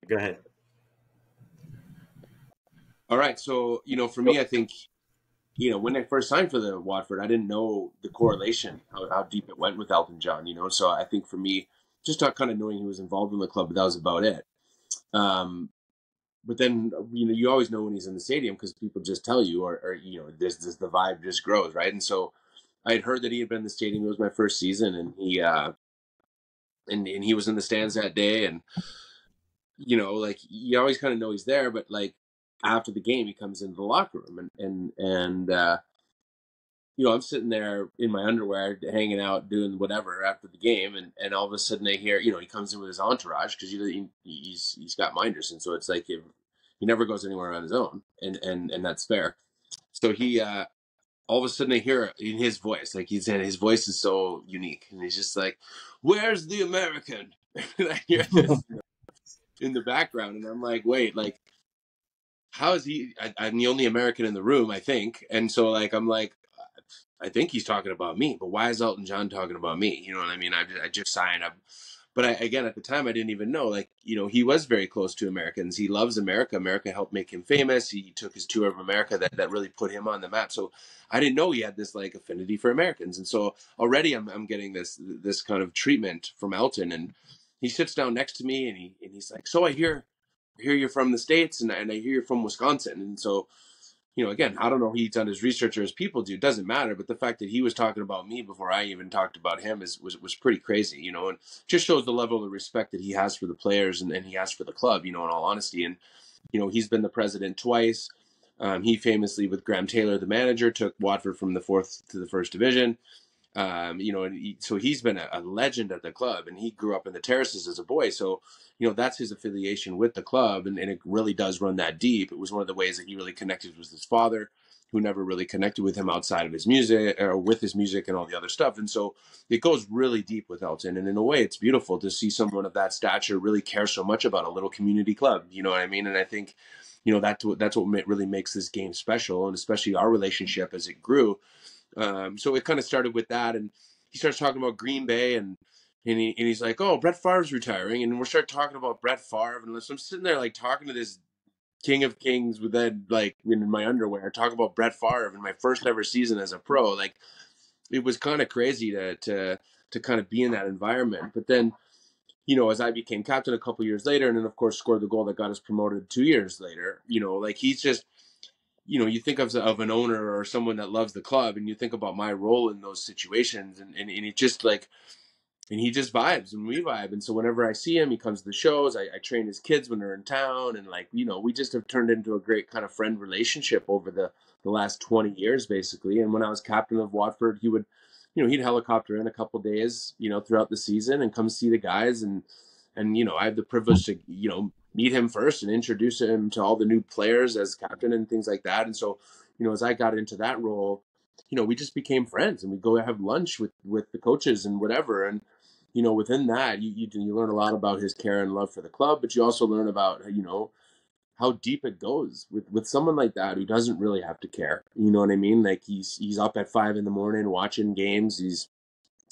Go ahead. All right. So, for me, I think, when I first signed for the Watford, I didn't know the correlation, how deep it went with Elton John, So I think for me, just not kind of knowing he was involved in the club, but that was about it. But then, you always know when he's in the stadium because people just tell you, or this the vibe just grows, right? And so I had heard that he had been in the stadium. It was my first season, and he was in the stands that day, and like you always kind of know he's there, but like after the game, he comes into the locker room, and I'm sitting there in my underwear, hanging out, doing whatever after the game, and all of a sudden I hear, he comes in with his entourage because he's got minders, and so it's like he never goes anywhere on his own, and that's fair. So he all of a sudden I hear in his voice, like his voice is so unique, and he's just like, "Where's the American?" And I hear this in the background, and I'm like, "Wait, like." How is he? I'm the only American in the room, I think. And so, like, I'm like, I think he's talking about me, but why is Elton John talking about me? You know what I mean? I just signed up. But again, at the time, I didn't even know. Like, he was very close to Americans. He loves America. America helped make him famous. He took his tour of America that really put him on the map. So I didn't know he had this like affinity for Americans. And so already I'm getting this kind of treatment from Elton. And he sits down next to me and he's like, "So I hear you're from the States, and I hear you're from Wisconsin." And so, again, I don't know if he's done his research or as people do. It doesn't matter. But the fact that he was talking about me before I even talked about him was pretty crazy, and just shows the level of respect that he has for the players and he has for the club, in all honesty. And, he's been the president twice. He famously, with Graham Taylor, the manager, took Watford from the 4th to the 1st division. So he's been a legend at the club, and he grew up in the terraces as a boy. So, that's his affiliation with the club, and it really does run that deep. It was one of the ways that he really connected with his father, who never really connected with him outside of his music or with his music and all the other stuff. And so it goes really deep with Elton. And in a way, it's beautiful to see someone of that stature really care so much about a little community club. You know what I mean? And I think, that's what really makes this game special, and especially our relationship as it grew. So it kind of started with that, and he starts talking about Green Bay, and he's like, "Oh, Brett Favre's retiring," and we're start talking about Brett Favre, and so I'm sitting there like talking to this King of Kings with that, like, in my underwear, talking about Brett Favre in my first ever season as a pro. Like, it was kind of crazy to kind of be in that environment. But then, as I became captain a couple years later, and then of course scored the goal that got us promoted 2 years later, like he's just, you think of an owner or someone that loves the club, and you think about my role in those situations, and it just like, and he just vibes and we vibe. And so whenever I see him, he comes to the shows. I train his kids when they're in town, and like, we just have turned into a great kind of friend relationship over the last 20 years, basically. And when I was captain of Watford, he would, he'd helicopter in a couple days, throughout the season and come see the guys. And, I have the privilege to, meet him first and introduce him to all the new players as captain and things like that. And so, as I got into that role, we just became friends, and we go have lunch with the coaches and whatever. And, within that, you learn a lot about his care and love for the club, but you also learn about, how deep it goes with someone like that who doesn't really have to care. You know what I mean? Like, he's up at 5 a.m. watching games. He's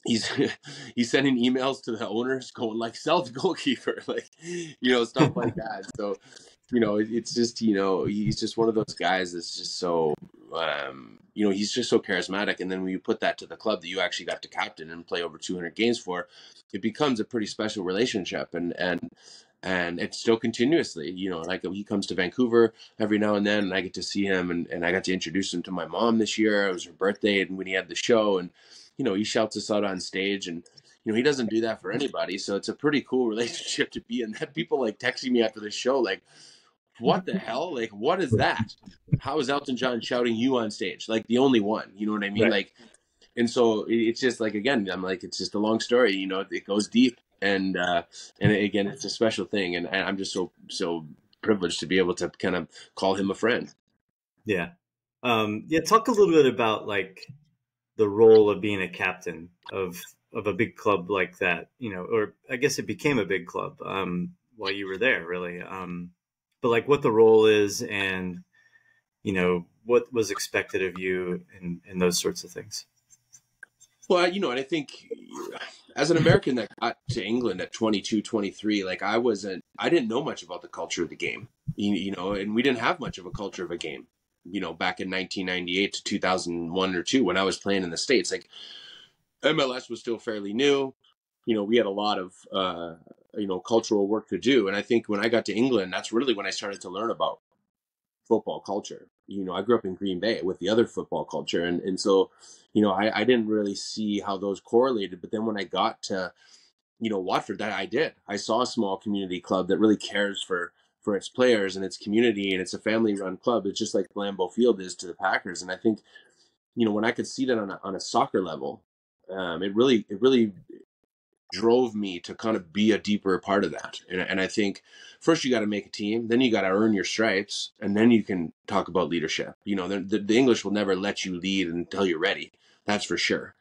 he's sending emails to the owners going like, "Sell the goalkeeper," like, stuff like that. So, it's just, he's just one of those guys that's just so, he's just so charismatic. And then when you put that to the club that you actually got to captain and play over 200 games for, it becomes a pretty special relationship. And it's still continuously, like he comes to Vancouver every now and then, and I get to see him, and I got to introduce him to my mom this year. It was her birthday, and when he had the show, and, he shouts us out on stage, and, he doesn't do that for anybody. So it's a pretty cool relationship to be in. That people like texting me after the show, like, "What the hell? Like, what is that? How is Elton John shouting you on stage? Like, the only one," you know what I mean? Right. Like, and so it's just like, again, I'm like, it's just a long story, it goes deep. And again, it's a special thing. And I'm just so privileged to be able to kind of call him a friend. Yeah. Yeah. Talk a little bit about like the role of being a captain of a big club like that, or I guess it became a big club while you were there, really. But like what the role is, and, what was expected of you, and those sorts of things. Well, and I think as an American that got to England at 22, 23, like I didn't know much about the culture of the game, and we didn't have much of a culture of a game, back in 1998 to 2001 or two, when I was playing in the States. Like MLS was still fairly new. We had a lot of, cultural work to do. And I think when I got to England, that's really when I started to learn about football culture. I grew up in Green Bay with the other football culture. And so, I didn't really see how those correlated. But then when I got to, Watford, that I did. I saw a small community club that really cares for its players and its community, and it's a family run club. It's just like Lambeau Field is to the Packers. And I think, when I could see that on a soccer level, it really drove me to kind of be a deeper part of that. And I think first you got to make a team, then you got to earn your stripes, and then you can talk about leadership. The English will never let you lead until you're ready. That's for sure.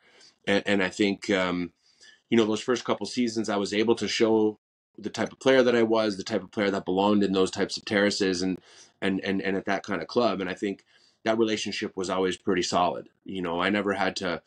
And I think, those first couple seasons, I was able to show the type of player that I was, the type of player that belonged in those types of terraces and at that kind of club. And I think that relationship was always pretty solid. I never had to,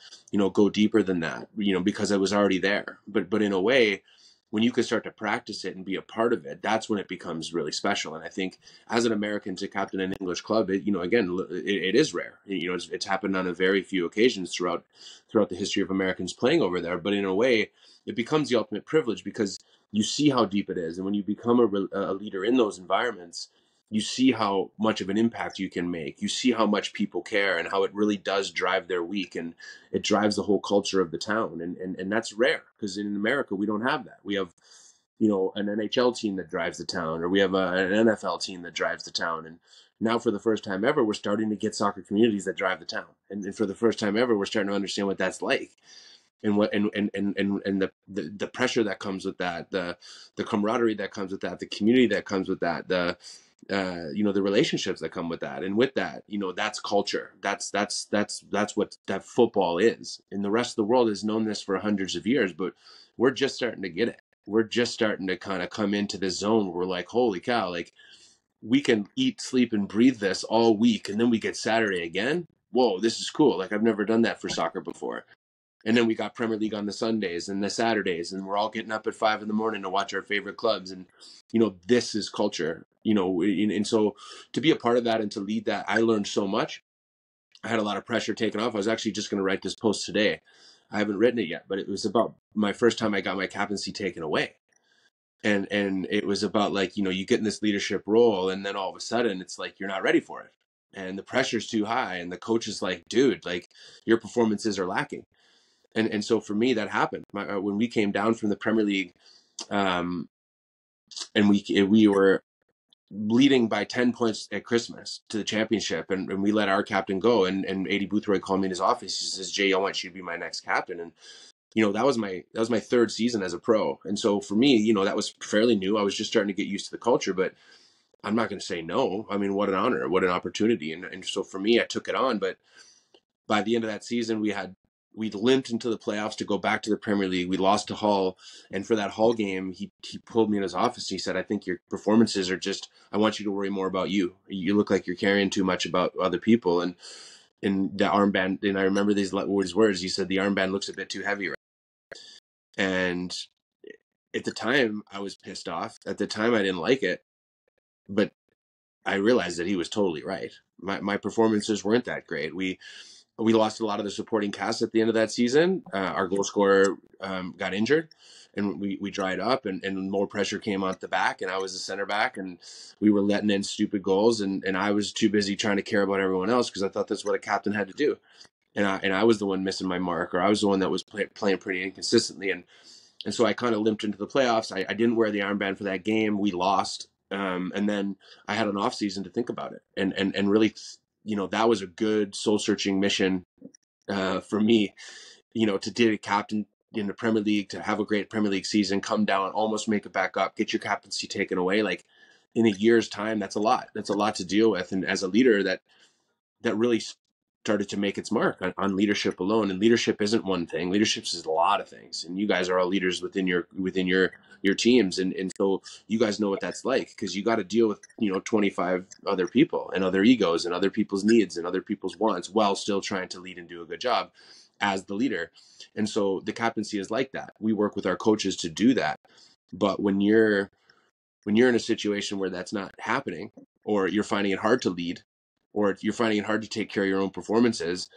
go deeper than that, because I was already there. But in a way, when you can start to practice it and be a part of it, that's when it becomes really special. And I think as an American to captain an English club, it is rare. It's happened on a very few occasions throughout the history of Americans playing over there. But in a way, it becomes the ultimate privilege because you see how deep it is. And when you become a leader in those environments, you see how much of an impact you can make. You see how much people care and how it really does drive their week, and it drives the whole culture of the town. And that's rare because in America, we don't have that. We have, an NHL team that drives the town, or we have an NFL team that drives the town. And now for the first time ever, we're starting to get soccer communities that drive the town. And for the first time ever, we're starting to understand what that's like. And what and the pressure that comes with that, the camaraderie that comes with that, the community that comes with that, the relationships that come with that. And with that, that's culture. That's what that football is. And the rest of the world has known this for hundreds of years, but we're just starting to get it. We're just starting to kind of come into this zone where we're like, holy cow, like we can eat, sleep, and breathe this all week, and then we get Saturday again. Whoa, this is cool. Like I've never done that for soccer before. And then we got Premier League on the Sundays and the Saturdays, and we're all getting up at 5 a.m. to watch our favorite clubs. And, this is culture, and so to be a part of that and to lead that, I learned so much. I had a lot of pressure taken off. I was actually just going to write this post today. I haven't written it yet, but it was about my first time I got my captaincy taken away. And it was about like, you get in this leadership role, and then all of a sudden it's like, you're not ready for it. And the pressure's too high. And the coach is like, dude, like your performances are lacking. And so for me, that happened when we came down from the Premier League, and we were leading by 10 points at Christmas to the championship, and we let our captain go. And Adi Boothroyd called me in his office. He says, "Jay, I want you to be my next captain." And that was my third season as a pro. And so for me, that was fairly new. I was just starting to get used to the culture, but I'm not going to say no. I mean, what an honor, what an opportunity. And so for me, I took it on. But by the end of that season, we limped into the playoffs to go back to the Premier League. We lost to Hull. And for that Hull game, he pulled me in his office. He said, "I think your performances are just, I want you to worry more about you. You look like you're carrying too much about other people." And the armband, and I remember these words, he said, "The armband looks a bit too heavy." And at the time I was pissed off. At the time I didn't like it, but I realized that he was totally right. My performances weren't that great. We lost a lot of the supporting cast at the end of that season. Our goal scorer got injured, and we dried up, and more pressure came out the back, and I was the center back, and we were letting in stupid goals, and I was too busy trying to care about everyone else because I thought that's what a captain had to do. And I was the one missing my mark, or I was the one that was playing pretty inconsistently. And so I kind of limped into the playoffs. I didn't wear the armband for that game. We lost. And then I had an off season to think about it. And really, that was a good soul searching mission for me, to be a captain in the Premier League, to have a great Premier League season, come down, almost make it back up, get your captaincy taken away. Like in a year's time, that's a lot. That's a lot to deal with. And as a leader, that really started to make its mark on leadership alone. And leadership isn't one thing. Leadership is a lot of things. And you guys are all leaders within your teams. And so you guys know what that's like, because you got to deal with, 25 other people and other egos and other people's needs and other people's wants while still trying to lead and do a good job. as the leader. And so the captaincy is like that. We work with our coaches to do that. But when you're in a situation where that's not happening, or you're finding it hard to lead, or you're finding it hard to take care of your own performances,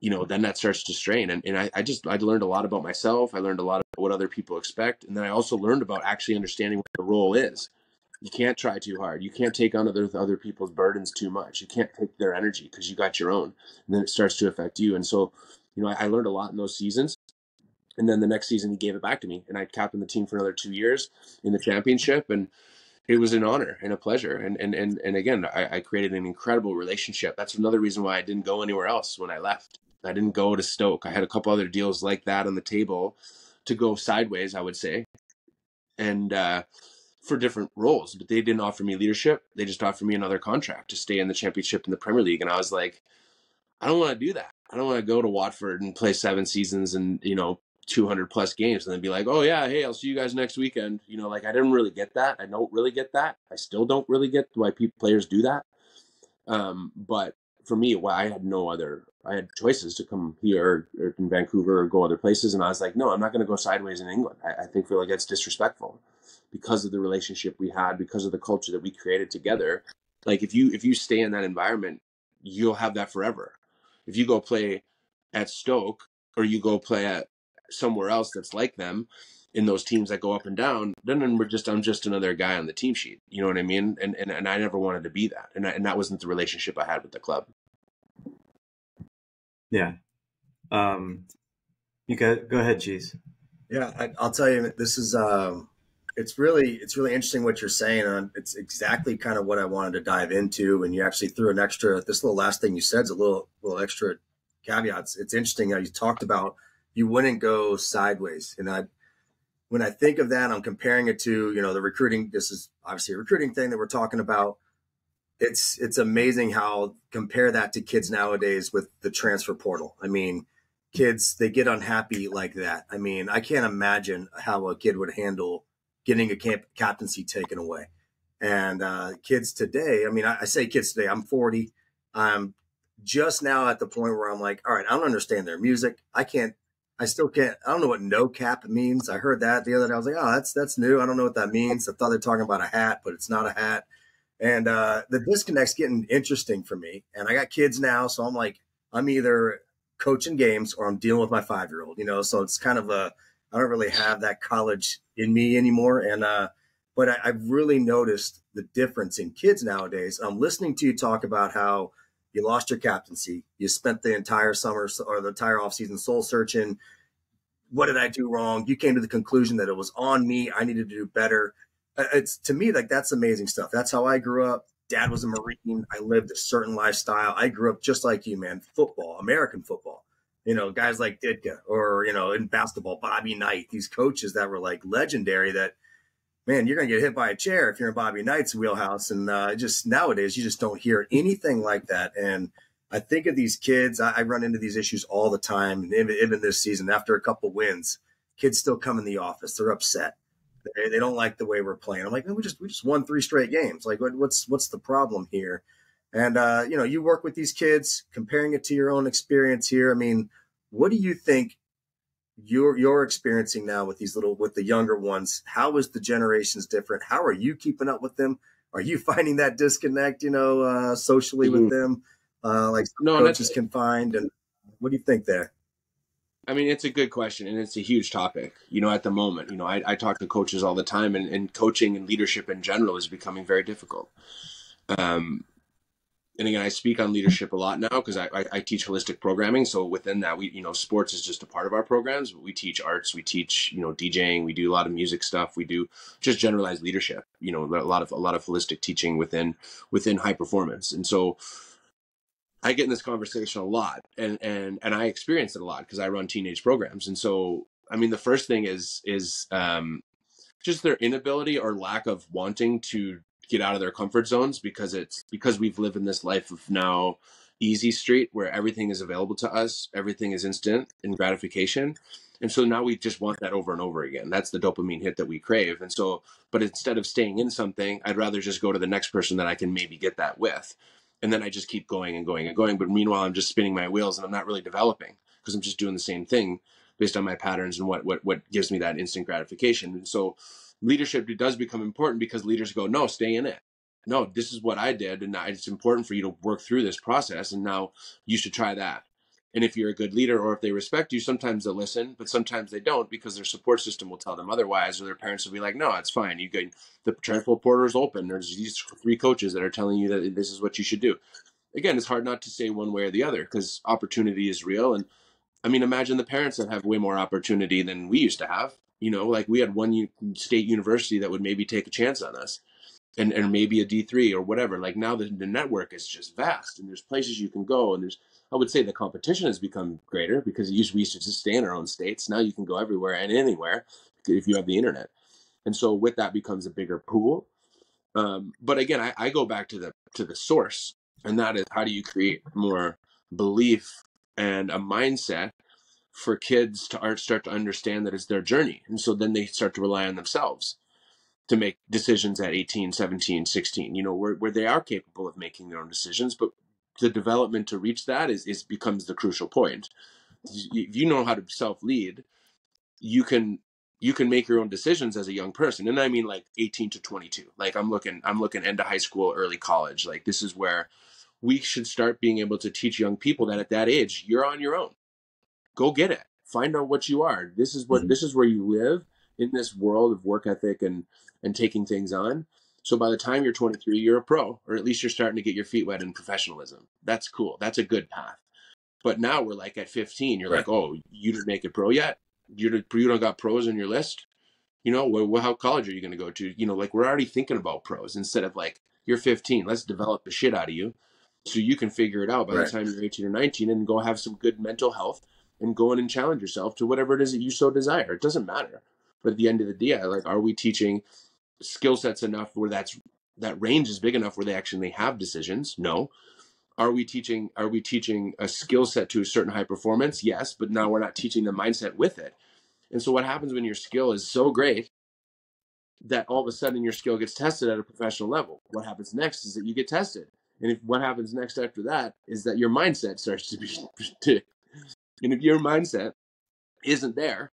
then that starts to strain. And I learned a lot about myself. I learned a lot about what other people expect. And then I also learned about actually understanding what the role is. You can't try too hard. You can't take on other people's burdens too much. You can't take their energy because you got your own. And then it starts to affect you. And so, I learned a lot in those seasons. And then the next season he gave it back to me, and I captained the team for another 2 years in the championship. And it was an honor and a pleasure. And again, I created an incredible relationship. That's another reason why I didn't go anywhere else when I left. I didn't go to Stoke. I had a couple other deals like that on the table to go sideways, I would say. And for different roles, but they didn't offer me leadership. They just offered me another contract to stay in the championship in the Premier League. And I was like, I don't want to do that. I don't want to go to Watford and play 7 seasons and, 200 plus games and then be like, oh yeah, hey, I'll see you guys next weekend. I didn't really get that. I don't really get that. I still don't really get why players do that. But for me, I had choices to come here or in Vancouver or go other places. And I was like, no, I'm not going to go sideways in England. I feel like that's disrespectful because of the relationship we had, because of the culture that we created together. Like if you stay in that environment, you'll have that forever. If you go play at Stoke or you go play at somewhere else that's like them in those teams that go up and down, then I'm just another guy on the team sheet. You know what I mean? And I never wanted to be that. And that wasn't the relationship I had with the club. Yeah. You go ahead, Cheese. Yeah, I'll tell you, this is it's really interesting what you're saying, and it's exactly kind of what I wanted to dive into. And you actually threw this little last thing you said is a little extra caveats. It's interesting how you talked about you wouldn't go sideways, and when I think of that, I'm comparing it to the recruiting. This is obviously a recruiting thing that we're talking about. It's amazing how compare that to kids nowadays with the transfer portal. I mean, kids, they get unhappy like that. I mean, I can't imagine how a kid would handle getting a captaincy taken away. And kids today, I mean, I say kids today, I'm 40. I'm just now at the point where I'm like, all right, I don't understand their music. I still can't. I don't know what no cap means. I heard that the other day. I was like, oh, that's new. I don't know what that means. I thought they're talking about a hat, but it's not a hat. And the disconnect's getting interesting for me. And I got kids now, so I'm like, I'm either coaching games or I'm dealing with my 5-year-old, so it's kind of I don't really have that college in me anymore. And but I've really noticed the difference in kids nowadays. I'm listening to you talk about how you lost your captaincy. You spent the entire summer or the entire offseason soul searching. What did I do wrong? You came to the conclusion that it was on me. I needed to do better. It's to me, like, that's amazing stuff. That's how I grew up. Dad was a Marine. I lived a certain lifestyle. I grew up just like you, man. Football, American football. Guys like Ditka or, in basketball, Bobby Knight, these coaches that were like legendary that, man, you're going to get hit by a chair if you're in Bobby Knight's wheelhouse. And just nowadays, you just don't hear anything like that. And I think of these kids, I run into these issues all the time. And even this season, after a couple wins, kids still come in the office. They're upset. They don't like the way we're playing. I'm like, no, we just won 3 straight games. Like, what's the problem here? And, you work with these kids, comparing it to your own experience here. I mean, what do you think you're experiencing now with with the younger ones? How is the generations different? How are you keeping up with them? Are you finding that disconnect, socially with them? Like coaches can find, and what do you think there? I mean, it's a good question, and it's a huge topic, at the moment. I talk to coaches all the time, and coaching and leadership in general is becoming very difficult. And again, I speak on leadership a lot now because I teach holistic programming. So within that, sports is just a part of our programs. But we teach arts, we teach, DJing, we do a lot of music stuff. We do just generalized leadership, a lot of holistic teaching within high performance. And so I get in this conversation a lot, and I experience it a lot because I run teenage programs. And so, I mean, the first thing is just their inability or lack of wanting to get out of their comfort zones because we've lived in this life of now easy street where everything is available to us, everything is instant and gratification. And so now we just want that over and over again. That's the dopamine hit that we crave. And so, but instead of staying in something, I'd rather just go to the next person that I can maybe get that with. And then I just keep going and going and going. But meanwhile, I'm just spinning my wheels and I'm not really developing because I'm just doing the same thing based on my patterns and what gives me that instant gratification. And so leadership does become important because leaders go, no, stay in it. No, this is what I did, and it's important for you to work through this process, and now you should try that. And if you're a good leader, or if they respect you, sometimes they'll listen, but sometimes they don't, because their support system will tell them otherwise, or their parents will be like, no, it's fine. You get the transfer portal is open. There's these 3 coaches that are telling you that this is what you should do. Again, it's hard not to say one way or the other, because opportunity is real. And I mean, imagine the parents that have way more opportunity than we used to have. Like we had one state university that would maybe take a chance on us, and maybe a D3 or whatever. Like now the network is just vast, and there's places you can go, and I would say the competition has become greater, because we used to just stay in our own states. Now you can go everywhere and anywhere if you have the internet. And so with that becomes a bigger pool. But again, I go back to the source, and that is, how do you create more belief and a mindset for kids to start to understand that it's their journey. And so then they start to rely on themselves to make decisions at 18, 17, 16, where they are capable of making their own decisions. But the development to reach that becomes the crucial point. If you know how to self-lead, you can make your own decisions as a young person. And I mean like 18 to 22. Like I'm looking into high school, early college. Like this is where we should start being able to teach young people that at that age, you're on your own. Go get it. Find out what you are. This is where you live in this world of work ethic and taking things on. So by the time you're 23, you're a pro, or at least you're starting to get your feet wet in professionalism. That's cool. That's a good path. But now we're like at 15, you're like, oh, you didn't make it pro yet? You don't got pros on your list? How college are you going to go to? Like we're already thinking about pros instead of like, you're 15, let's develop the shit out of you so you can figure it out by the time you're 18 or 19 and go have some good mental health and go in and challenge yourself to whatever it is that you so desire. It doesn't matter. But at the end of the day, are we teaching skill sets enough where that range is big enough where they actually have decisions? No. Are we teaching a skill set to a certain high performance? Yes, but now we're not teaching the mindset with it. And so what happens when your skill is so great that all of a sudden your skill gets tested at a professional level? What happens next is that you get tested. And what happens next after that is that your mindset starts to be and if your mindset isn't there,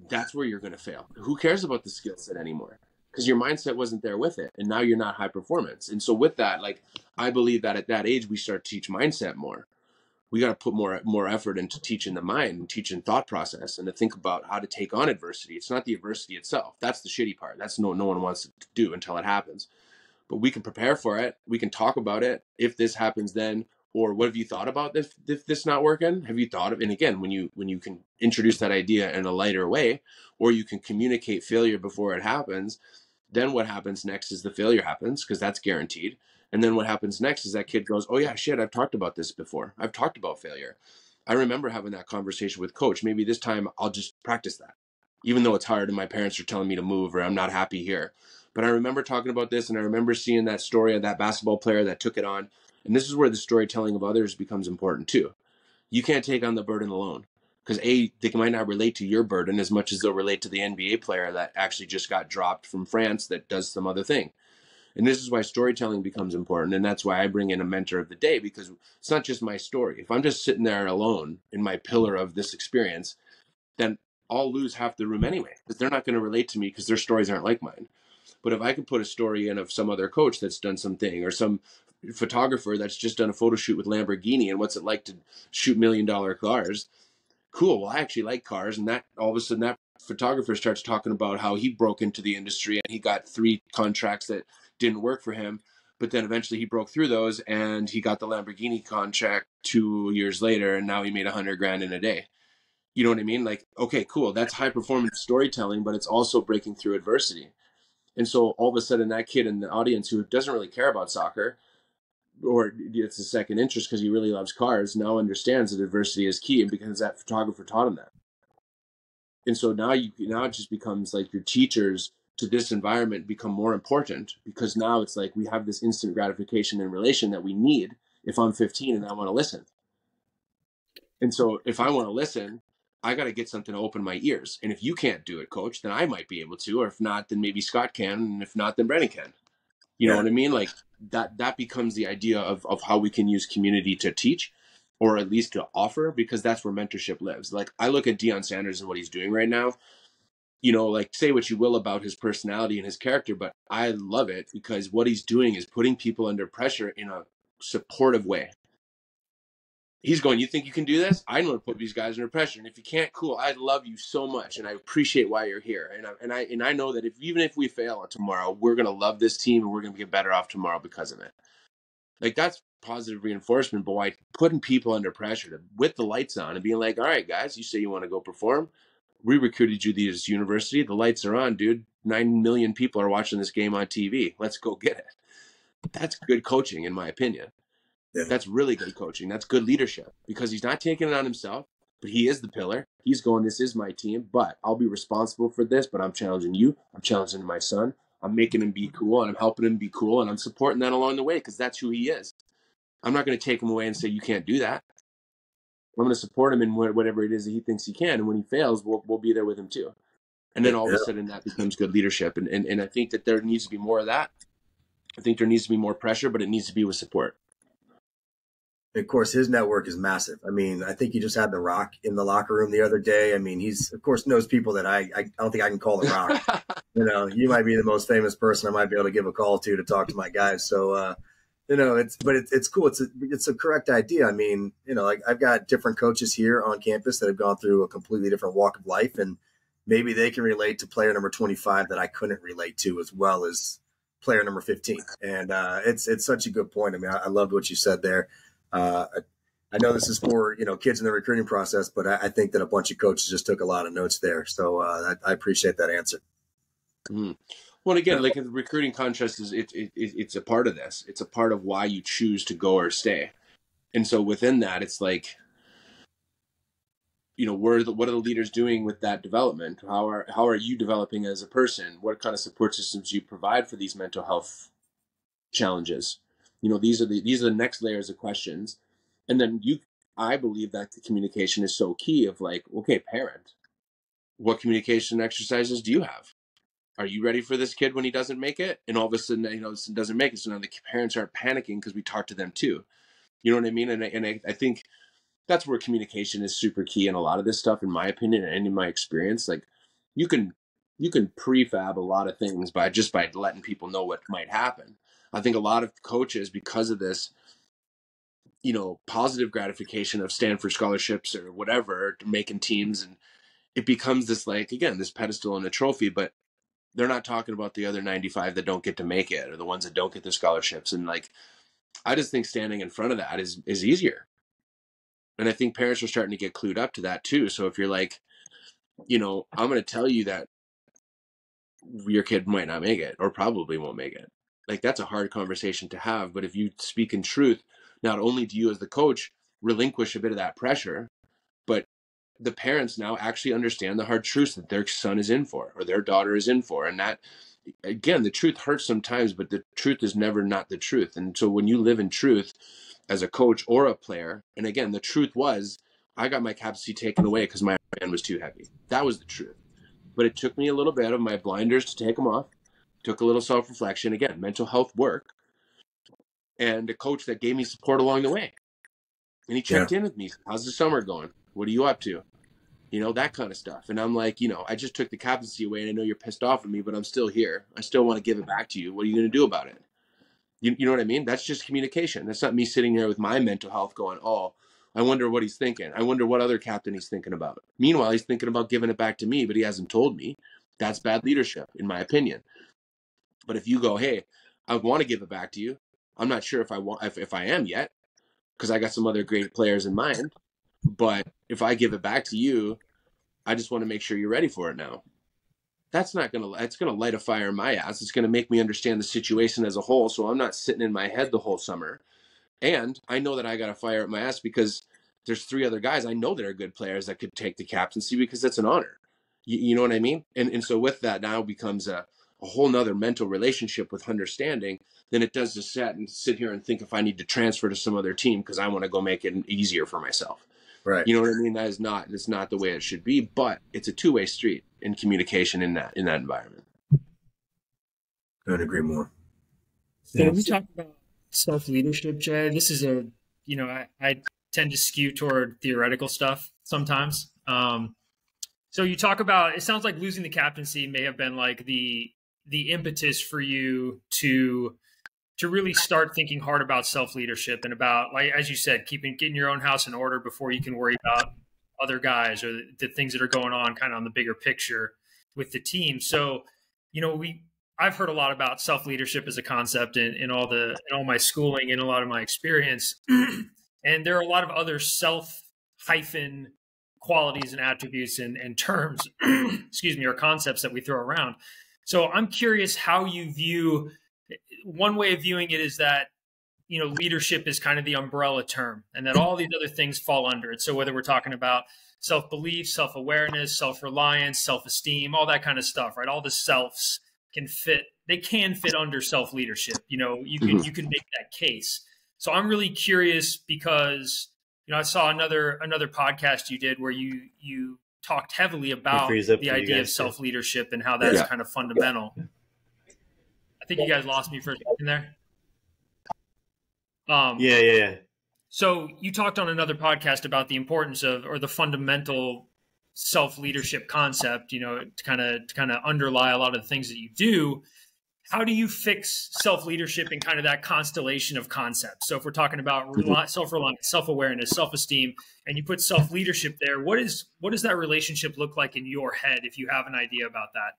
that's where you're going to fail. Who cares about the skill set anymore? Because your mindset wasn't there with it, and now you're not high performance. And so with that, like I believe that at that age we start to teach mindset more. We got to put more effort into teaching the mind and teaching thought process, and to think about how to take on adversity. It's not the adversity itself. That's the shitty part. That's no one wants to do until it happens. But we can prepare for it. We can talk about it. If this happens, then, or what have you thought about if this not working? Have you thought of, and again, when you can introduce that idea in a lighter way, or you can communicate failure before it happens, then what happens next is the failure happens, because that's guaranteed. And then what happens next is that kid goes, oh yeah, shit, I've talked about this before. I've talked about failure. I remember having that conversation with coach. Maybe this time I'll just practice that, even though it's hard and my parents are telling me to move, or I'm not happy here. But I remember talking about this, and I remember seeing that story of that basketball player that took it on. And this is where the storytelling of others becomes important too. You can't take on the burden alone, because they might not relate to your burden as much as they'll relate to the NBA player that actually just got dropped from France that does some other thing. And this is why storytelling becomes important. And that's why I bring in a mentor of the day, because it's not just my story. If I'm just sitting there alone in my pillar of this experience, then I'll lose half the room anyway, because they're not going to relate to me because their stories aren't like mine. But if I could put a story in of some other coach that's done something, or some photographer that's just done a photo shoot with Lamborghini and what's it like to shoot $1 million cars, cool. Well, I actually like cars. And that all of a sudden that photographer starts talking about how he broke into the industry and he got 3 contracts that didn't work for him. But then eventually he broke through those and he got the Lamborghini contract 2 years later. And now he made $100,000 in a day. You know what I mean? Like, okay, cool. That's high performance storytelling, but it's also breaking through adversity. And so all of a sudden that kid in the audience who doesn't really care about soccer, or it's a second interest because he really loves cars, now understands that adversity is key, and because that photographer taught him that. And so now it just becomes like your teachers to this environment become more important, because now it's like we have this instant gratification and relation that we need if I'm 15 and I want to listen. And so if I want to listen, I got to get something to open my ears. And if you can't do it, coach, then I might be able to, or if not, then maybe Scott can. And if not, then Brennan can. You know what I mean? Like that becomes the idea of how we can use community to teach, or at least to offer, because that's where mentorship lives. Like, I look at Deion Sanders and what he's doing right now. Like, say what you will about his personality and his character, but I love it because what he's doing is putting people under pressure in a supportive way. He's going, you think you can do this? I know to put these guys under pressure. And if you can't, cool. I love you so much. And I appreciate why you're here. And I know that even if we fail tomorrow, we're going to love this team and we're going to get better off tomorrow because of it. Like, that's positive reinforcement, but why putting people under pressure with the lights on and being like, all right, guys, you say you want to go perform. We recruited you to this university. The lights are on, dude. 9 million people are watching this game on TV. Let's go get it. That's good coaching, in my opinion. Yeah. That's really good coaching. That's good leadership, because he's not taking it on himself, but he is the pillar. He's going, this is my team, but I'll be responsible for this, but I'm challenging you. I'm challenging my son. I'm making him be cool, and I'm helping him be cool, and I'm supporting that along the way because that's who he is. I'm not going to take him away and say, you can't do that. I'm going to support him in whatever it is that he thinks he can. And when he fails, we'll be there with him too. And then all of a sudden that becomes good leadership. And I think that there needs to be more of that. I think there needs to be more pressure, but it needs to be with support. Of course, his network is massive. I mean, I think he just had The Rock in the locker room the other day. I mean, he's, of course, knows people that I don't think I can call The Rock. You might be the most famous person I might be able to give a call to talk to my guys. So, it's cool. It's a correct idea. I mean, like, I've got different coaches here on campus that have gone through a completely different walk of life, and maybe they can relate to player number 25 that I couldn't relate to, as well as player number 15. And it's such a good point. I mean, I loved what you said there. I know this is for, kids in the recruiting process, but I think that a bunch of coaches just took a lot of notes there. So I appreciate that answer. Mm-hmm. Well, again, like, the recruiting contrast it's a part of this. It's a part of why you choose to go or stay. And so within that, it's like, what are the leaders doing with that development? How are you developing as a person? What kind of support systems do you provide for these mental health challenges? These are the next layers of questions. And then I believe that the communication is so key of, like, okay, parent, what communication exercises do you have? Are you ready for this kid when he doesn't make it? And all of a sudden, doesn't make it. So now the parents aren't panicking because we talk to them too. You know what I mean? And I think that's where communication is super key in a lot of this stuff, in my opinion, and in my experience. Like, you can prefab a lot of things by letting people know what might happen. I think a lot of coaches, because of this, positive gratification of Stanford scholarships or whatever, making teams, and it becomes this, like, again, this pedestal and a trophy, but they're not talking about the other 95 that don't get to make it, or the ones that don't get the scholarships. And, like, I just think standing in front of that is easier. And I think parents are starting to get clued up to that too. So if you're like, I'm going to tell you that your kid might not make it, or probably won't make it. Like, that's a hard conversation to have. But if you speak in truth, not only do you as the coach relinquish a bit of that pressure, but the parents now actually understand the hard truths that their son is in for, or their daughter is in for. And that, again, the truth hurts sometimes, but the truth is never not the truth. And so when you live in truth as a coach or a player, and again, the truth was, I got my capacity taken away because my man was too heavy. That was the truth. But it took me a little bit of my blinders to take them off. Took a little self-reflection, again, mental health work, and a coach that gave me support along the way. And he checked in with me. How's the summer going? What are you up to? That kind of stuff. And I'm like, I just took the captaincy away, and I know you're pissed off at me, but I'm still here. I still want to give it back to you. What are you going to do about it? You know what I mean? That's just communication. That's not me sitting here with my mental health going, oh, I wonder what he's thinking. I wonder what other captain he's thinking about. Meanwhile, he's thinking about giving it back to me, but he hasn't told me. That's bad leadership, in my opinion. But if you go, hey, I want to give it back to you. I'm not sure if I am yet, because I got some other great players in mind. But if I give it back to you, I just want to make sure you're ready for it now. It's going to light a fire in my ass. It's going to make me understand the situation as a whole. So I'm not sitting in my head the whole summer. And I know that I got a fire at my ass because there's 3 other guys I know that are good players that could take the captaincy, because that's an honor. You know what I mean? And so with that now becomes a whole nother mental relationship with understanding than it does to sit here and think if I need to transfer to some other team because I want to go make it easier for myself. Right. You know what I mean? It's not the way it should be, but it's a 2-way street in communication in that environment. Couldn't agree more. So we talk about self-leadership, Jay. This is I tend to skew toward theoretical stuff sometimes. So you talk about, it sounds like losing the captaincy may have been like the impetus for you to really start thinking hard about self-leadership and about, like, as you said, getting your own house in order before you can worry about other guys or the things that are going on kind of on the bigger picture with the team. So, I've heard a lot about self-leadership as a concept in all my schooling and a lot of my experience. And there are a lot of other self-hyphen qualities and attributes and terms, excuse me, or concepts that we throw around. So I'm curious how you view, one way of viewing it is that, leadership is kind of the umbrella term and that all these other things fall under it. So whether we're talking about self-belief, self-awareness, self-reliance, self-esteem, all that kind of stuff, right? All the selves can fit under self-leadership. You can make that case. So I'm really curious because, I saw another podcast you did where you talked heavily about the idea of self-leadership and how that's kind of fundamental. I think you guys lost me for a second there. Yeah. So you talked on another podcast about the importance of, or the fundamental self-leadership concept, to kind of underlie a lot of the things that you do. How do you fix self-leadership in kind of that constellation of concepts? So if we're talking about self-reliance, self-awareness, self-esteem, and you put self-leadership there, what does that relationship look like in your head if you have an idea about that?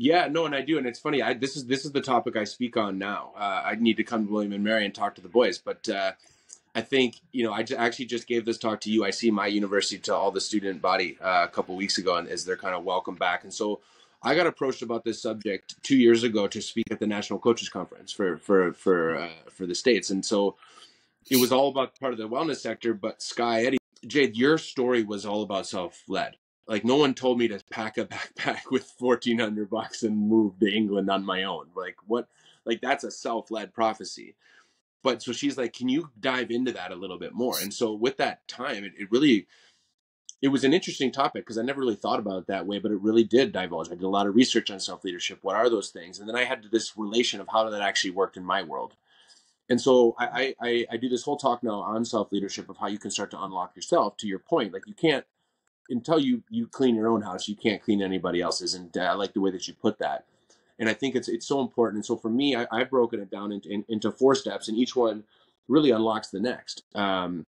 Yeah, no, and I do, and it's funny. This is the topic I speak on now. I need to come to William and Mary and talk to the boys, but I think I actually just gave this talk to UIC, my university, to all the student body a couple weeks ago, and as they're kind of welcome back. And so I got approached about this subject 2 years ago to speak at the National Coaches Conference for the States, and so it was all about part of the wellness sector. But Sky, Eddie, Jade, your story was all about self-led. Like, no one told me to pack a backpack with $1,400 and move to England on my own. Like, what? Like, that's a self-led prophecy. But so she's like, can you dive into that a little bit more? And so with that time, it was an interesting topic because I never really thought about it that way, but it really did divulge. I did a lot of research on self-leadership. What are those things? And then I had this relation of how that actually worked in my world. And so I do this whole talk now on self-leadership of how you can start to unlock yourself. To your point, like, you can't, until you clean your own house, you can't clean anybody else's. And I like the way that you put that. And I think it's so important. And so for me, I've broken it down into 4 steps, and each one really unlocks the next. And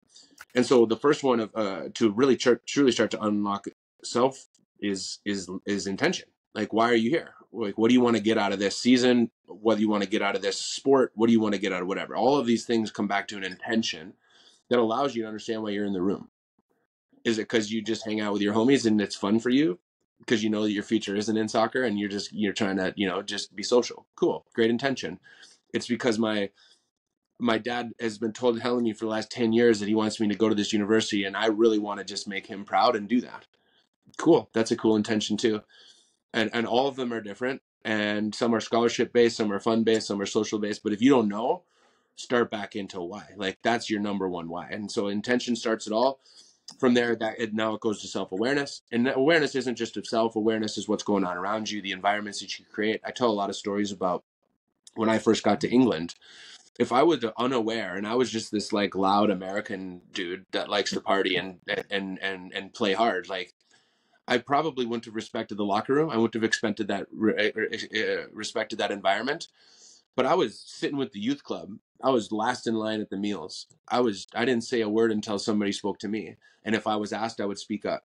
so the first one of to really truly start to unlock self is intention. Like, why are you here? Like, what do you want to get out of this season? What do you want to get out of this sport? What do you want to get out of whatever? All of these things come back to an intention that allows you to understand why you're in the room. Is it because you just hang out with your homies and it's fun for you? Because you know that your future isn't in soccer and you're trying to, just be social. Cool. Great intention. It's because my dad has been telling me for the last 10 years that he wants me to go to this university, and I really want to just make him proud and do that. Cool. That's a cool intention too. And all of them are different, and some are scholarship based, some are fun based, some are social based. But if you don't know, start back into why. Like, that's your number one why. And so intention starts it all. From there, now it goes to self-awareness. And awareness isn't just of self. Awareness is what's going on around you, the environments that you create. I tell a lot of stories about when I first got to England. If I was unaware and I was just this like loud American dude that likes to party and play hard, like, I probably wouldn't have respected the locker room. I wouldn't have respected that environment. But I was sitting with the youth club. I was last in line at the meals. I didn't say a word until somebody spoke to me. And if I was asked, I would speak up,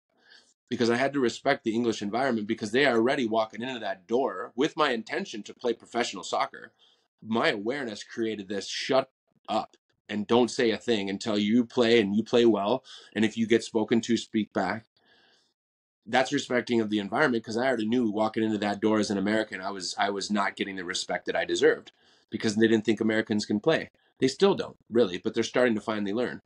because I had to respect the English environment, because they are already walking into that door with my intention to play professional soccer. My awareness created this shut up and don't say a thing until you play, and you play well. And if you get spoken to, speak back. That's respecting of the environment, because I already knew walking into that door as an American, I was not getting the respect that I deserved, because they didn't think Americans can play. They still don't, really, but they're starting to finally learn.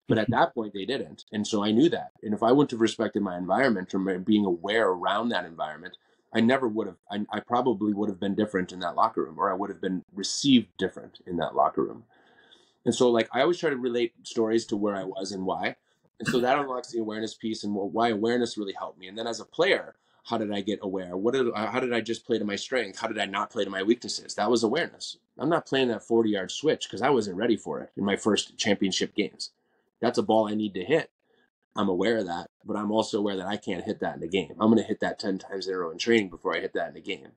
But at that point, they didn't. And so I knew that. And if I wouldn't have respected my environment or being aware around that environment, I never would have, I probably would have been different in that locker room, or I would have been received different in that locker room. And so, like, I always try to relate stories to where I was and why. And so that unlocks the awareness piece and why awareness really helped me. And then as a player, how did I get aware? How did I just play to my strength? How did I not play to my weaknesses? That was awareness. I'm not playing that 40-yard switch because I wasn't ready for it in my first championship games. That's a ball I need to hit. I'm aware of that, but I'm also aware that I can't hit that in a game. I'm going to hit that 10 times in a row in training before I hit that in a game.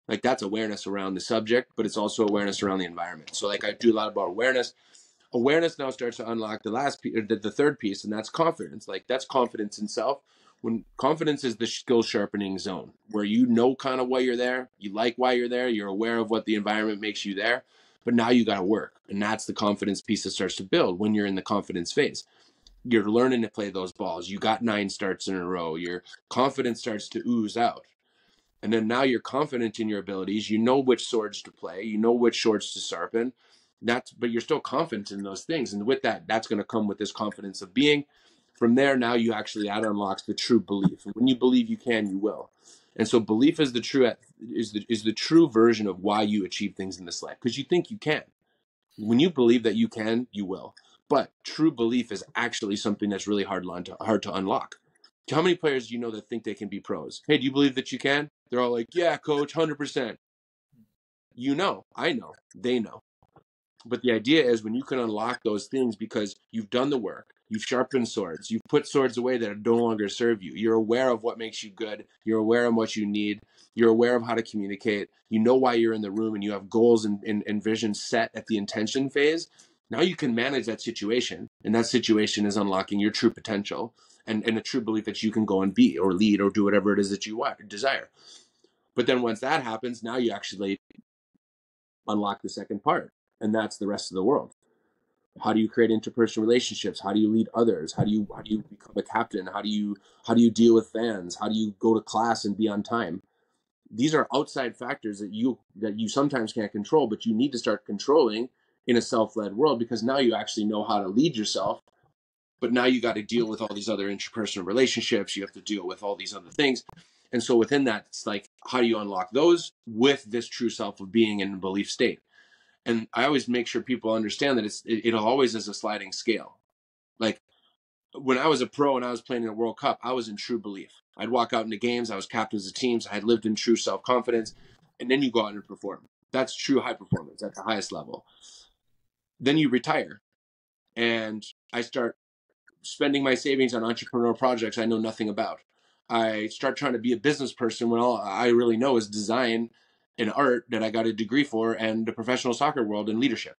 Like, that's awareness around the subject, but it's also awareness around the environment. So like I do a lot about awareness. Awareness now starts to unlock the third piece, and that's confidence. Like, that's confidence in self. When confidence is the skill sharpening zone where you know kind of why you're there, you like why you're there, you're aware of what the environment makes you there, but now you got to work. And that's the confidence piece that starts to build when you're in the confidence phase. You're learning to play those balls. You got 9 starts in a row. Your confidence starts to ooze out. And then now you're confident in your abilities. You know which swords to play. You know which swords to sharpen. But you're still confident in those things. And with that, that's going to come with this confidence of being. From there, now that unlocks the true belief. And when you believe you can, you will. And so belief is the true version of why you achieve things in this life, because you think you can. When you believe that you can, you will. But true belief is actually something that's really hard to unlock. How many players do you know that think they can be pros? Hey, do you believe that you can? They're all like, yeah, coach, 100%. You know, I know, they know. But the idea is when you can unlock those things because you've done the work, you've sharpened swords, you've put swords away that no longer serve you. You're aware of what makes you good. You're aware of what you need. You're aware of how to communicate. You know why you're in the room, and you have goals and vision set at the intention phase. Now you can manage that situation, and that situation is unlocking your true potential and a true belief that you can go and be or lead or do whatever it is that you desire. But then once that happens, now you actually unlock the second part, and that's the rest of the world. How do you create interpersonal relationships? How do you lead others? How do you become a captain? How do you deal with fans? How do you go to class and be on time? These are outside factors that you sometimes can't control, but you need to start controlling in a self-led world, because now you actually know how to lead yourself. But now you got to deal with all these other interpersonal relationships. You have to deal with all these other things. And so within that, it's like, how do you unlock those with this true self of being in a belief state? And I always make sure people understand that it always is a sliding scale. Like, when I was a pro and I was playing in a World Cup, I was in true belief. I'd walk out into games. I was captains of teams. I had lived in true self-confidence. And then you go out and perform. That's true high performance at the highest level. Then you retire. And I start spending my savings on entrepreneurial projects I know nothing about. I start trying to be a business person when all I really know is design and art that I got a degree for, and the professional soccer world and leadership.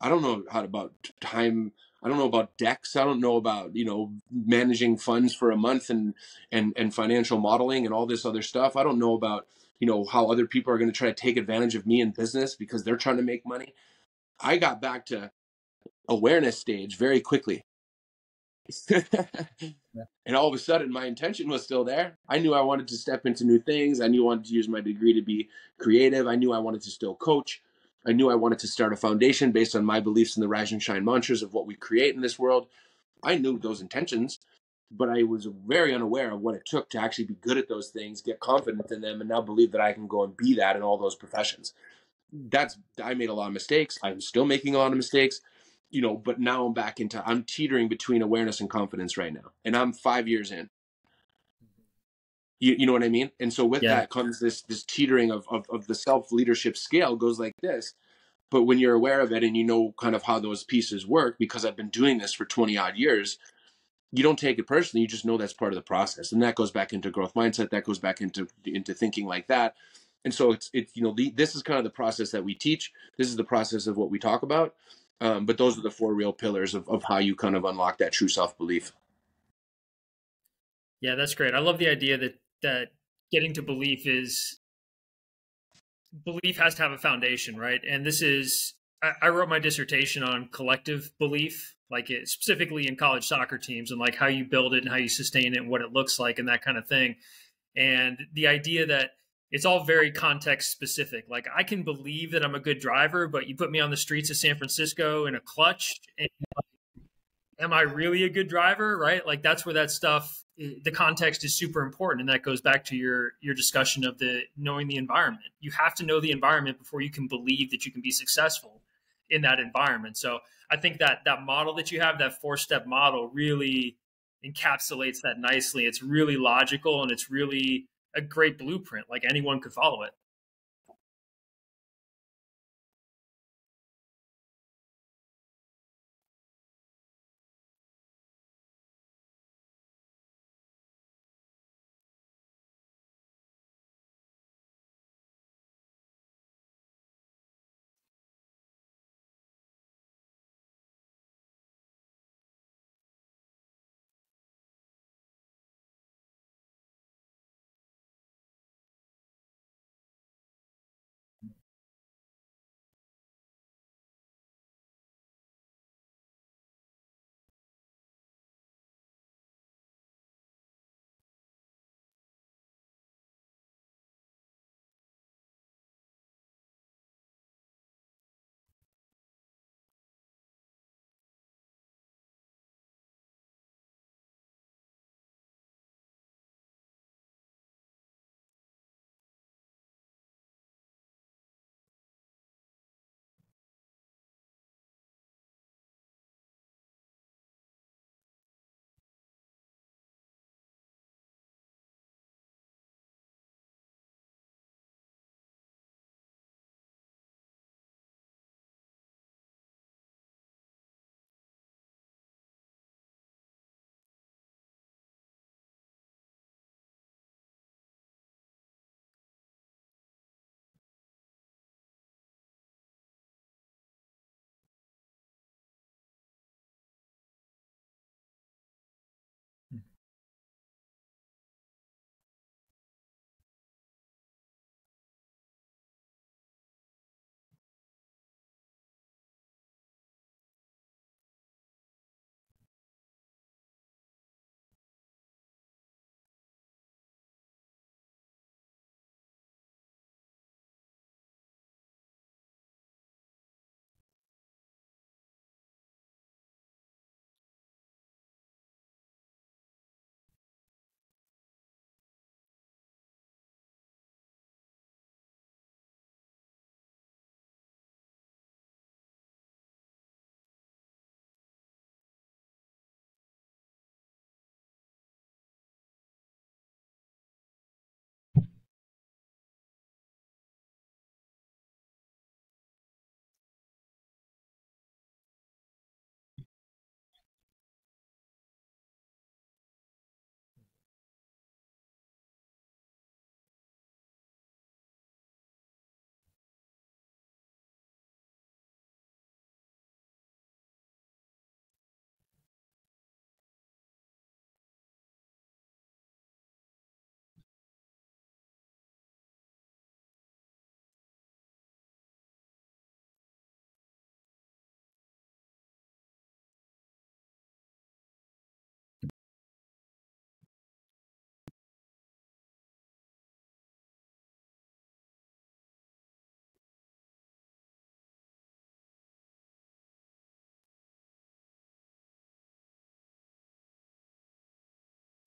I don't know about time. I don't know about decks. I don't know about, managing funds for a month and financial modeling and all this other stuff. I don't know about, how other people are going to try to take advantage of me in business because they're trying to make money. I got back to awareness stage very quickly. And all of a sudden my intention was still there. I knew I wanted to step into new things. I knew I wanted to use my degree to be creative. I knew I wanted to still coach. I knew I wanted to start a foundation based on my beliefs in the rise and shine mantras of what we create in this world. I knew those intentions, but I was very unaware of what it took to actually be good at those things, get confident in them, and now believe that I can go and be that in all those professions. I made a lot of mistakes. I'm still making a lot of mistakes, but now I'm teetering between awareness and confidence right now. And I'm 5 years in. You know what I mean? And so with that comes this teetering of the self-leadership scale goes like this. But when you're aware of it and you know kind of how those pieces work, because I've been doing this for 20 odd years, you don't take it personally. You just know that's part of the process. And that goes back into growth mindset. That goes back into thinking like that. And so it's this is kind of the process that we teach. This is the process of what we talk about. But those are the 4 real pillars of how you kind of unlock that true self-belief. Yeah, that's great. I love the idea that getting to belief has to have a foundation, right? And I wrote my dissertation on collective belief, like specifically in college soccer teams, and like how you build it and how you sustain it and what it looks like and that kind of thing. And the idea that it's all very context specific. Like, I can believe that I'm a good driver, but you put me on the streets of San Francisco in a clutch, and am I really a good driver? Right? Like, that's where that stuff, the context is super important. And that goes back to your discussion of knowing the environment. You have to know the environment before you can believe that you can be successful in that environment. So I think that model that you have, that 4-step model, really encapsulates that nicely. It's really logical, and it's really a great blueprint. Like, anyone could follow it.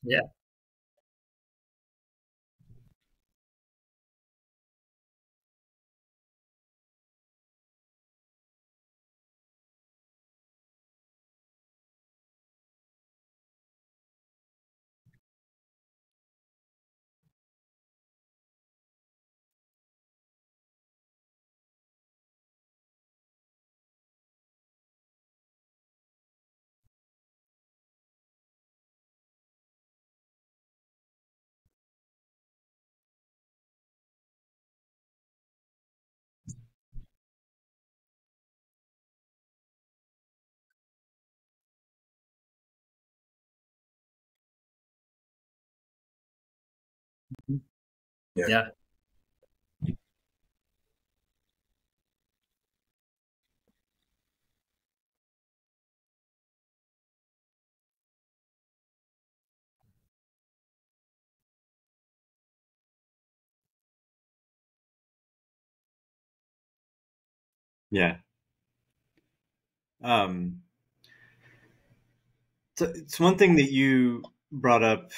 Yeah. Yeah. Yeah. Yeah. Um, so it's one thing that you brought up,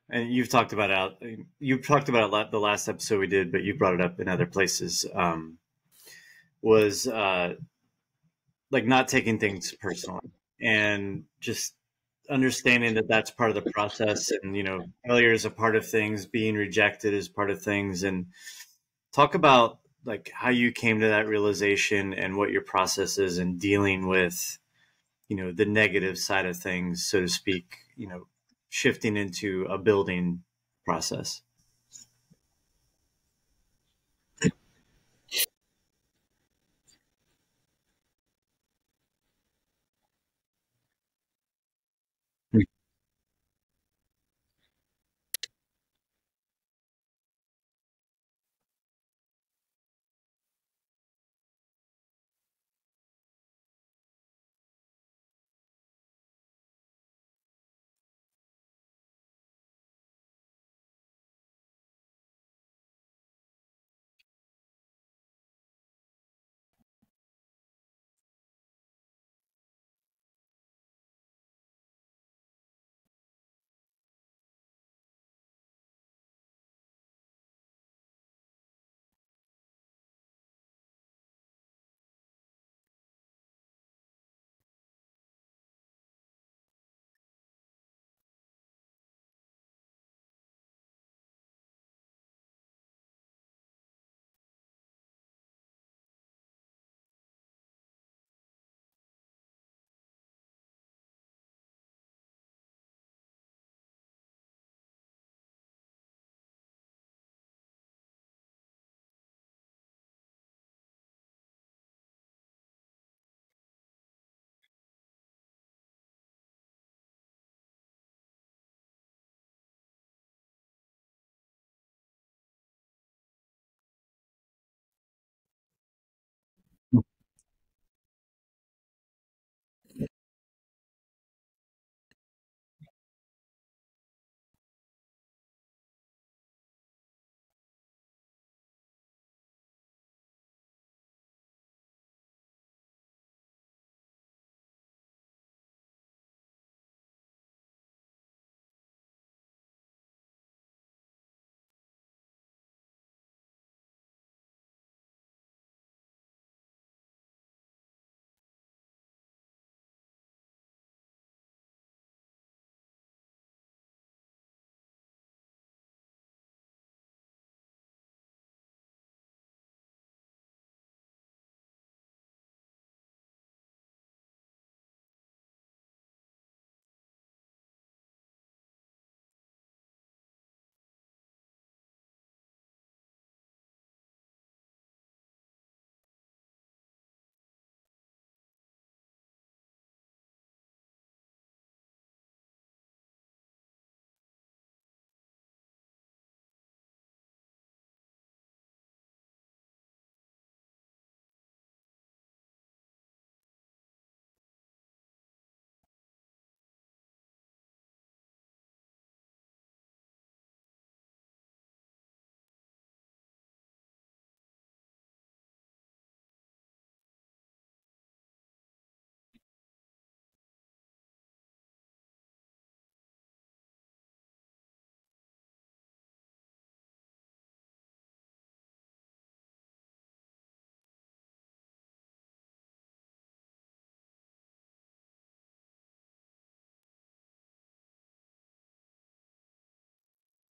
and you've talked about it. You talked about it the last episode we did, but you brought it up in other places. Was like not taking things personally and just understanding that that's part of the process, and failure is a part of things, being rejected is part of things. And talk about like how you came to that realization and what your process is in dealing with the negative side of things, so to speak, shifting into a building process.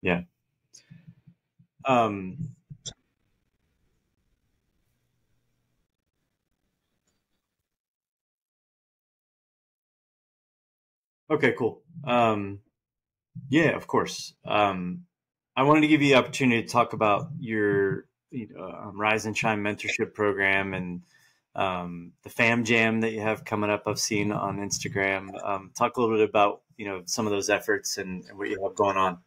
Yeah. Um, okay, cool. Yeah, of course. I wanted to give you the opportunity to talk about your Rise and Shine mentorship program and the Fam Jam that you have coming up. I've seen on Instagram. Talk a little bit about some of those efforts and what you have going on.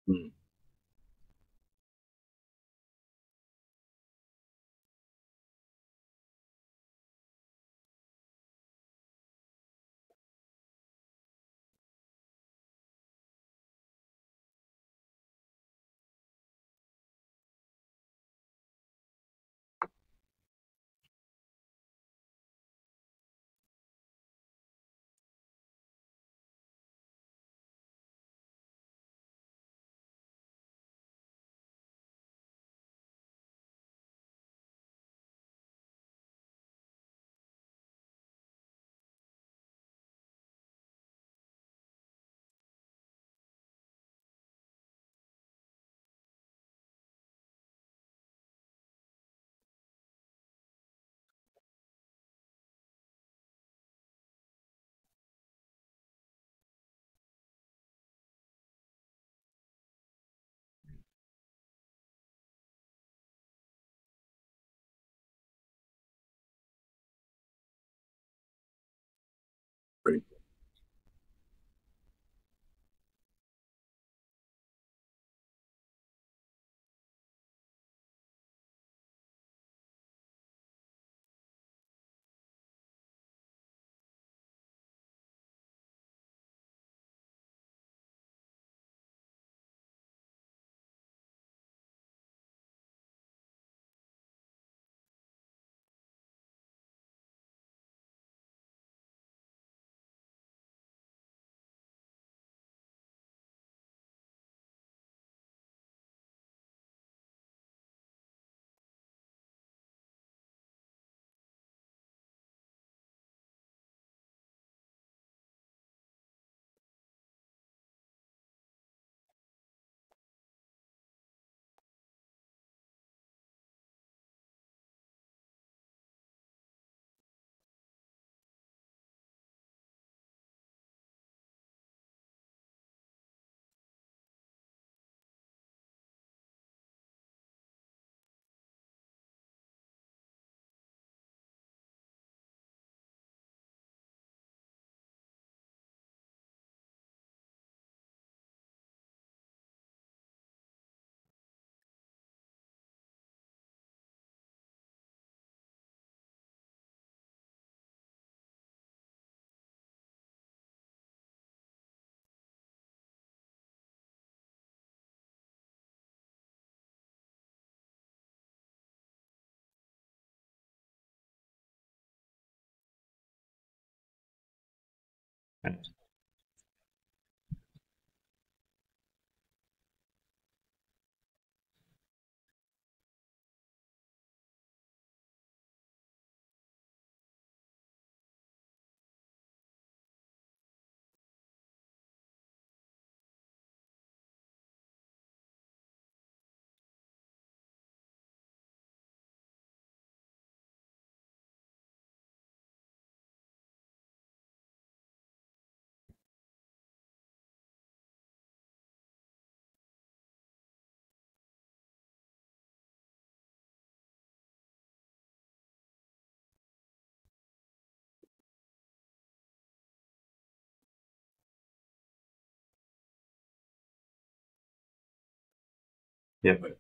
Hmm. Great. Yep.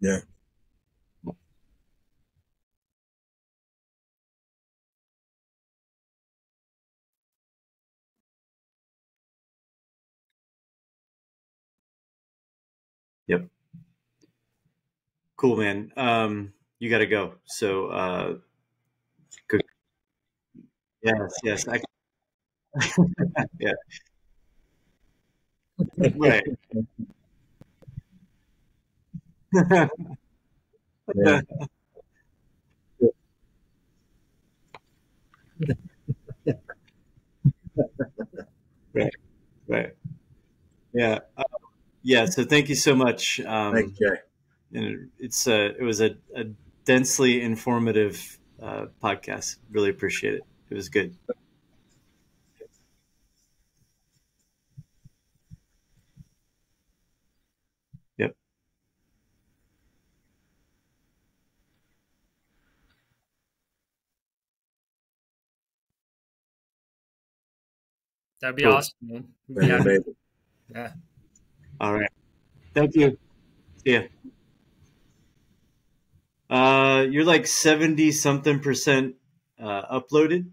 Yeah. Yep. Cool, man. You got to go. So, good. Yes, yes. Yeah. Right. Yeah. Right. Right. Yeah. Yeah. So thank you so much. Thanks, Jay. And it was a densely informative podcast. Really appreciate it. It was good. Yep. That'd be Cool. awesome, man. We'd be That'd be happy. amazing. Yeah. All right. Thank you. See ya. You're like 70 something percent uploaded.